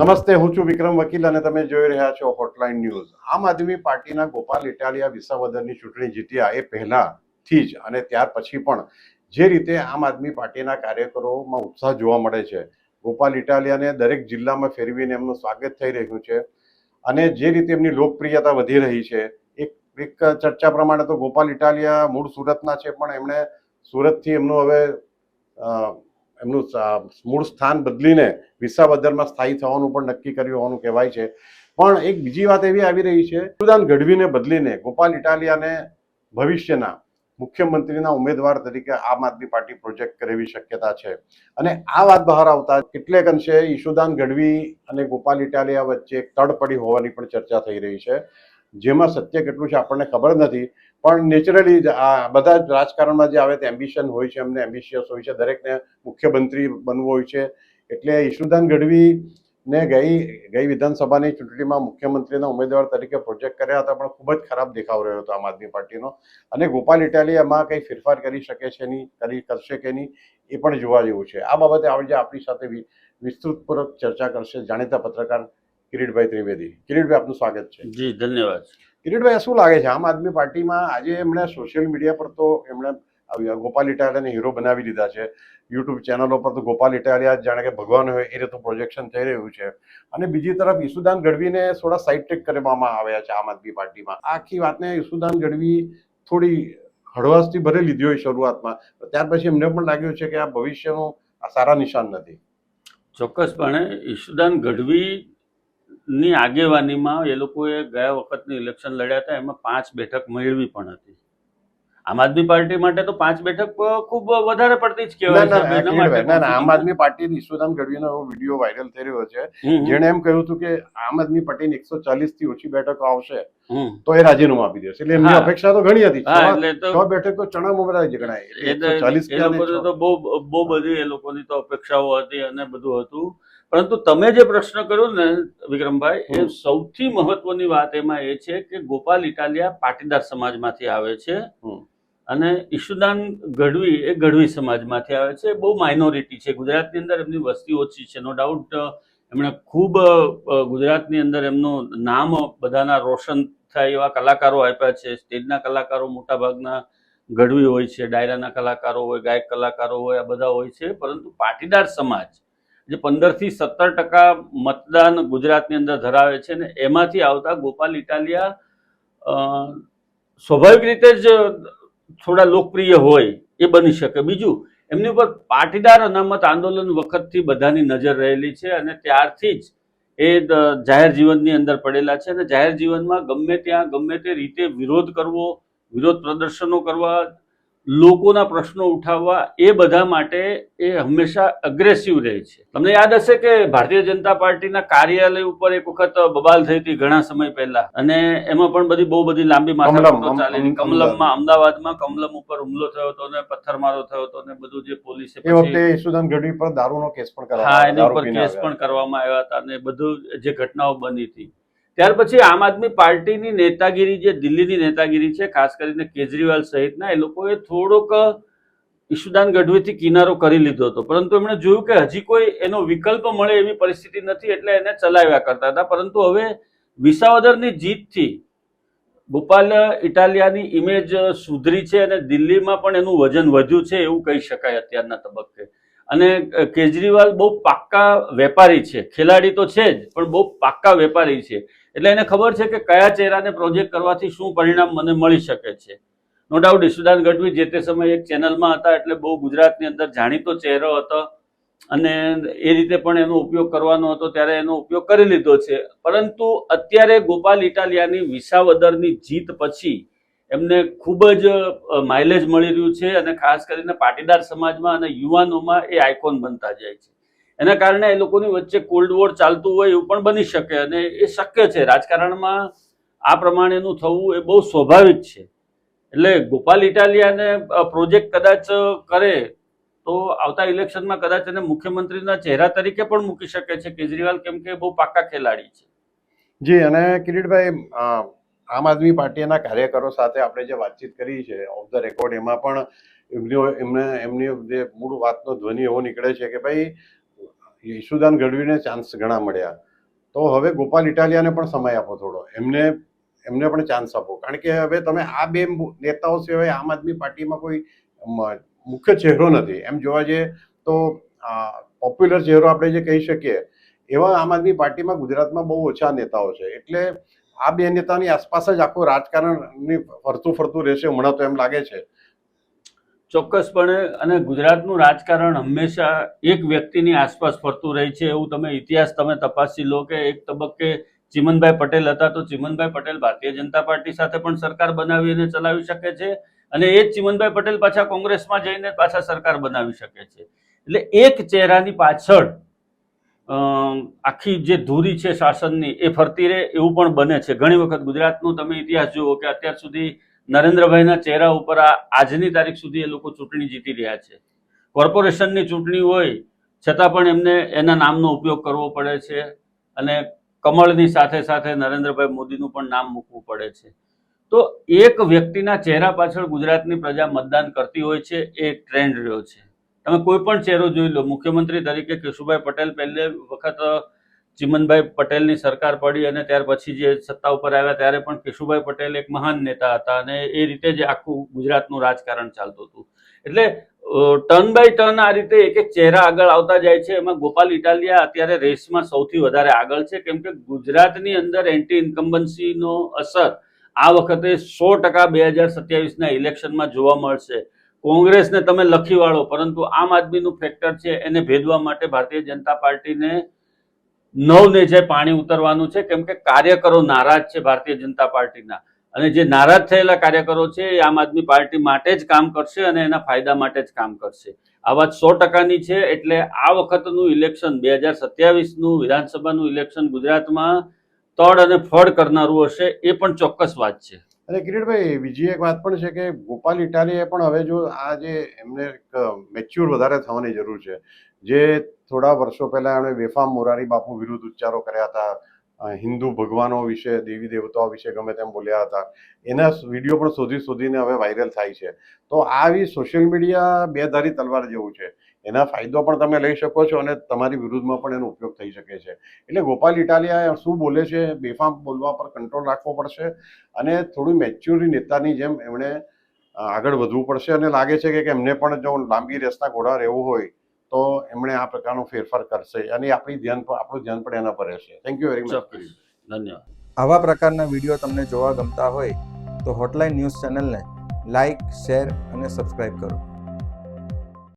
નમસ્તે, હું છું વિક્રમ વકીલ અને તમે જોઈ રહ્યા છો હોટલાઇન ન્યૂઝ. આમ આદમી પાર્ટીના ગોપાલ ઇટાલિયા વિસાવદરની ચૂંટણી જીત્યા એ પહેલાથી જ અને ત્યાર પછી પણ જે રીતે આમ આદમી પાર્ટીના કાર્યકરોમાં ઉત્સાહ જોવા મળે છે, ગોપાલ ઇટાલિયાને દરેક જિલ્લામાં ફેરવીને એમનું સ્વાગત થઈ રહ્યું છે અને જે રીતે એમની લોકપ્રિયતા વધી રહી છે. એક ચર્ચા પ્રમાણે તો ગોપાલ ઇટાલિયા મૂળ સુરતના છે, પણ એમણે સુરતથી એમનું હવે એમનું મૂળ સ્થાન બદલીને વિસાવદરમાં સ્થાયી થવાનું પણ નક્કી કર્યું હોવાનું કહેવાય છે. પણ એક બીજી વાત એવી આવી રહી છે, ઈશુદાન ગઢવીને બદલીને ગોપાલ ઇટાલિયાને ભવિષ્યના મુખ્યમંત્રીના ઉમેદવાર તરીકે આમ આદમી પાર્ટી પ્રોજેક્ટ કરે એવી શક્યતા છે. અને આ વાત બહાર આવતા કેટલેક અંશે ઈશુદાન ગઢવી અને ગોપાલ ઇટાલિયા વચ્ચે એક તડ પડી હોવાની પણ ચર્ચા થઈ રહી છે. જેમાં સત્ય કેટલું છે આપણને ખબર નથી, પણ નેચરલી આ બધા જ રાજકારણમાં જે આવે તે એમ્બિશન હોય છે, એમને એમ્બિશિયસ હોય છે, દરેકને મુખ્યમંત્રી બનવું હોય છે. એટલે ઈશુદાન ગઢવીને ગઈ વિધાનસભાની ચૂંટણીમાં મુખ્યમંત્રીના ઉમેદવાર તરીકે પ્રોજેક્ટ કર્યા હતા, પણ ખૂબ જ ખરાબ દેખાવ રહ્યો હતો આમ આદમી પાર્ટીનો. અને ગોપાલ ઇટાલિયા એમાં કંઈ ફેરફાર કરી શકે છે નહીં, કરશે કે નહીં એ પણ જોવા જેવું છે. આ બાબતે આપણી સાથે વિસ્તૃતપૂર્વક ચર્ચા કરશે જાણીતા પત્રકાર કિરીટભાઈ ત્રિવેદી. કિરીટભાઈ, આપનું સ્વાગત છે. જી, ધન્યવાદ. કિરીટભાઈ, શું લાગે છે આમ આદમી પાર્ટીમાં આજે એમણે સોશિયલ મીડિયા પર તો એમણે ગોપાલ ઇટાલિયાને હીરો બનાવી દીધા છે. યુટ્યુબ ચેનલો પર તો ગોપાલ ઇટાલિયા જાણે કે ભગવાન હોય એ રીતનું પ્રોજેક્શન થઈ રહ્યું છે. અને બીજી તરફ ઈશુદાન ગઢવીને થોડા સાઇડ ટ્રેક કરવામાં આવ્યા છે આમ આદમી પાર્ટીમાં. આખી વાતને ઈશુદાન ગઢવી થોડી હળવાશથી ભરી લીધી હોય શરૂઆતમાં, ત્યાર પછી એમને પણ લાગ્યું છે કે આ ભવિષ્યનું આ સારા નિશાન નથી. ચોક્કસપણે ઈશુદાન ગઢવી ની આગેવાનીમાં એ લોકોએ ગયા વખતની ઇલેક્શન લડ્યા હતા, એમાં 5 બેઠક મેળવી પણ હતી. આમ આદમી પાર્ટી માટે તો 5 બેઠક ખૂબ વધારે પડતી જ કહેવાય. આમ આદમી પાર્ટી ઈશુદાન ગઢવીનો એવો વિડીયો વાયરલ થઈ રહ્યો છે, જેણે એમ કહ્યું હતું કે આમ આદમી પાર્ટીને 140 થી ઓછી બેઠકો આવશે તો એ રાજીનામું આપી દેશે. એટલે એમની અપેક્ષા તો ઘણી હતી. 6 બેઠક તો ચણા મુમરા જ ગણાય. તો બહુ બધી એ લોકોની તો અપેક્ષાઓ હતી અને બધું હતું. પરંતુ તમે જે પ્રશ્ન કર્યો ને વિક્રમભાઈ, એ સૌથી મહત્વની વાત એમાં એ છે કે ગોપાલ ઇટાલિયા પાટીદાર સમાજમાંથી આવે છે અને ઈશુદાન ગઢવી એ ગઢવી સમાજમાંથી આવે છે. બહુ માઇનોરિટી છે ગુજરાતની અંદર, એમની વસ્તી ઓછી છે, નો ડાઉટ. એમણે ખૂબ ગુજરાતની અંદર એમનું નામ બધાના રોશન થાય એવા કલાકારો આપ્યા છે. સ્ટેજના કલાકારો મોટા ભાગના ગઢવી હોય છે, ડાયરાના કલાકારો હોય, ગાયક કલાકારો હોય, આ બધા હોય છે. પરંતુ પાટીદાર સમાજ જે 15 થી 17% મતદાન ગુજરાતની અંદર ધરાવે છે ને, એમાંથી આવતા ગોપાલ ઇટાલિયા સ્વાભાવિક રીતે જ થોડા લોકપ્રિય હોય એ બની શકે. બીજું, એમની ઉપર પાટીદાર અનામત આંદોલન વખતથી બધાની નજર રહેલી છે અને ત્યારથી જ એ જાહેર જીવનની અંદર પડેલા છે. અને જાહેર જીવનમાં ગમે ત્યાં ગમે તે રીતે વિરોધ કરવો, વિરોધ પ્રદર્શનો કરવા, લોકોના પ્રશ્નો ઉઠાવવા, એ બધા માટે એ હંમેશા અગ્રેસિવ રહે છે. તમને યાદ હશે કે ભારતીય જનતા પાર્ટીના કાર્યાલય ઉપર એક વખત બબાલ થઈ હતી ઘણા સમય પહેલા, અને એમાં પણ બહુ બધી લાંબી માથાકૂટો ચાલી. કમલમમાં, અમદાવાદમાં કમલમ ઉપર હુમલો થયો હતો અને પથ્થરમારો થયો હતો અને બધું જે પોલીસે ઈશુદાન ગઢવી પર દારૂનો કેસ પણ કરવામાં એની ઉપર કેસ પણ કરવામાં આવ્યા હતા અને બધું જે ઘટનાઓ બની હતી. ત્યાર પછી આમ આદમી પાર્ટીની નેતાગીરી, જે દિલ્હીની નેતાગીરી છે, ખાસ કરીને કેજરીવાલ સહિતના, એ લોકોએ થોડોક ઈશુદાન ગઢવીથી કિનારો કરી લીધો હતો. પરંતુ એમણે જોયું કે હજી કોઈ એનો વિકલ્પ મળે એવી પરિસ્થિતિ નથી, એટલે એને ચલાવ્યા કરતા હતા. પરંતુ હવે વિસાવદરની જીતથી ગોપાલ ઇટાલિયાની ઇમેજ સુધરી છે અને દિલ્હીમાં પણ એનું વજન વધ્યું છે એવું કહી શકાય અત્યારના તબક્કે. અને કેજરીવાલ બહુ પાક્કા વેપારી છે, ખેલાડી તો છે જ, પણ બહુ પાક્કા વેપારી છે. એટલે એને ખબર છે કે કયા ચહેરાને પ્રોજેક્ટ કરવાથી શું પરિણામ મને મળી શકે છે. નો ડાઉટ ઈશુદાન ગઢવી જે તે સમયે એક ચેનલમાં હતા, એટલે બહુ ગુજરાતની અંદર જાણીતો ચહેરો હતો અને એ રીતે પણ એનો ઉપયોગ કરવાનો હતો, ત્યારે એનો ઉપયોગ કરી લીધો છે. પરંતુ અત્યારે ગોપાલ ઇટાલિયાની વિસાવદરની જીત પછી એમને ખૂબ જ માઇલેજ મળી રહ્યું છે અને ખાસ કરીને પાટીદાર સમાજમાં અને યુવાનોમાં એ આઇકોન બનતા જાય છે. એના કારણે એ લોકોની વચ્ચે કોલ્ડ વોર ચાલતું હોય એવું પણ બની શકે અને એ શક્ય છે. રાજકારણમાં આ પ્રમાણેનું થવું એ બહુ સ્વાભાવિક છે. એટલે ગોપાલ ઇટાલિયાને પ્રોજેક્ટ કદાચ કરે તો આવતા ઇલેક્શનમાં કદાચ એને મુખ્યમંત્રીના ચહેરા તરીકે પણ મૂકી શકે છે કેજરીવાલ, કેમ કે બહુ પાક્કા ખેલાડી છે. જી, અને કિરીટભાઈ, આમ આદમી પાર્ટીના કાર્યકરો સાથે આપણે જે વાતચીત કરી છે ઓફ ધ રેકોર્ડ, એમાં પણ એમની જે મૂળ વાતનો ધ્વનિ એવો નીકળે છે કે ભાઈ ઈશુદાન ગઢવીને ચાન્સ ઘણા મળ્યા, તો હવે ગોપાલ ઇટાલિયાને પણ સમય આપો થોડો, એમને પણ ચાન્સ આપો, કારણ કે હવે તમે આ બે નેતાઓ સિવાય આમ આદમી પાર્ટીમાં કોઈ મુખ્ય ચહેરો નથી. એમ જોવા જઈએ તો પોપ્યુલર ચહેરો આપણે જે કહી શકીએ એવા આમ આદમી પાર્ટીમાં ગુજરાતમાં બહુ ઓછા નેતાઓ છે. એટલે આ બે નેતાની આસપાસ જ આખું રાજકારણ ફરતું રહેશે હમણાં તો એમ લાગે છે. ચોક્કસપણે. અને ગુજરાતનું રાજકારણ હંમેશા એક વ્યક્તિની આસપાસ ફરતું રહે છે એવું તમે ઇતિહાસ તપાસી લો કે એક તબક્કે ચિમનભાઈ પટેલ હતા તો ચિમનભાઈ પટેલ ભારતીય જનતા પાર્ટી સાથે પણ સરકાર બનાવી અને ચલાવી શકે છે, અને એ જ ચિમનભાઈ પટેલ પાછા કોંગ્રેસમાં જઈને પાછા સરકાર બનાવી શકે છે. એટલે એક ચહેરાની પાછળ આખી જે ધૂરી છે શાસનની એ ફરતી રહે એવું પણ બને છે. ઘણી વખત ગુજરાતનો તમે ઇતિહાસ જુઓ કે અત્યાર સુધી નરેન્દ્રભાઈના ચહેરા ઉપર આજની તારીખ સુધી એ લોકો ચૂંટણી જીતી રહ્યા છે. કોર્પોરેશનની ચૂંટણી હોય છતાં પણ એમને એના નામનો ઉપયોગ કરવો પડે છે, અને કમળની સાથે સાથે નરેન્દ્રભાઈ મોદીનું પણ નામ મૂકવું પડે છે. તો એક વ્યક્તિના ચહેરા પાછળ ગુજરાતની પ્રજા મતદાન કરતી હોય છે, એ ટ્રેન્ડ રહ્યો છે. તમે કોઈ પણ ચહેરો જોઈ લો, મુખ્યમંત્રી તરીકે કેશુભાઈ પટેલ પહેલી વખત ચિમનભાઈ પટેલની સરકાર પડી અને ત્યાર પછી જે સત્તા ઉપર આવ્યા ત્યારે પણ કેશુભાઈ પટેલ એક મહાન નેતા હતા, અને એ રીતે જ આખું ગુજરાતનું રાજકારણ ચાલતું હતું. એટલે ટર્ન બાય ટર્ન આ રીતે એક એક ચહેરા આગળ આવતા જાય છે. એમાં ગોપાલ ઇટાલિયા અત્યારે રેસમાં સૌથી વધારે આગળ છે, કેમ કે ગુજરાતની અંદર એન્ટી ઇન્કમ્બન્સીનો અસર આ વખતે 100% 2027ના ઇલેક્શનમાં જોવા મળશે. કોંગ્રેસને તમે લખી વાળો, પરંતુ આમ આદમીનું ફેક્ટર છે એને ભેદવા માટે ભારતીય જનતા પાર્ટીને નવનેજે પાણી ઉતરવાનું છે, કેમ કે કાર્યકરો નારાજ છે ભારતીય જનતા પાર્ટીના, અને જે નારાજ થયેલા કાર્યકરો છે એ આમ આદમી પાર્ટી માટે જ કામ કરશે અને એના ફાયદા માટે જ કામ કરશે. આ વાત 100%ની છે. એટલે આ વખતનું ઇલેક્શન 2027નું વિધાનસભાનું ઇલેક્શન ગુજરાતમાં તડ અને ફળ કરનારું હશે, એ પણ ચોક્કસ વાત છે. અને કિરીટભાઈ, બીજી એક વાત પણ છે કે ગોપાલ ઇટાલિયાએ પણ હવે જો આ જે એમને મેચ્યોર વધારે થવાની જરૂર છે. જે થોડા વર્ષો પહેલા એમણે બેફામ મોરારી બાપુ વિરુદ્ધ ઉચ્ચારો કર્યા હતા, હિન્દુ ભગવાનો વિશે, દેવી દેવતાઓ વિશે ગમે તેમ બોલ્યા હતા, એના વિડીયો પણ શોધીને હવે વાયરલ થાય છે. તો આવી સોશિયલ મીડિયા બે ધારી તલવાર જેવું છે. એના ફાયદો પણ તમે લઈ શકો છો અને તમારી વિરુદ્ધમાં પણ એનો ઉપયોગ થઈ શકે છે. એટલે ગોપાલ ઇટાલિયા શું બોલે છે, બેફામ બોલવા પર કંટ્રોલ રાખવો પડશે, અને થોડું મેચ્યોરી નેતાની જેમ એમણે આગળ વધવું પડશે. અને લાગે છે કે એમને પણ જો લાંબી રેસના ઘોડા રહેવું હોય તો એમણે આ પ્રકારનો ફેરફાર કરશે, અને આપણું ધ્યાન પણ એના પર રહેશે. Thank you very much. ધન્યવાદ. આવા પ્રકારના વિડીયો તમને જોવા ગમતા હોય તો હોટલાઇન ન્યૂઝ ચેનલને લાઇક, શેર અને સબસ્ક્રાઇબ કરો.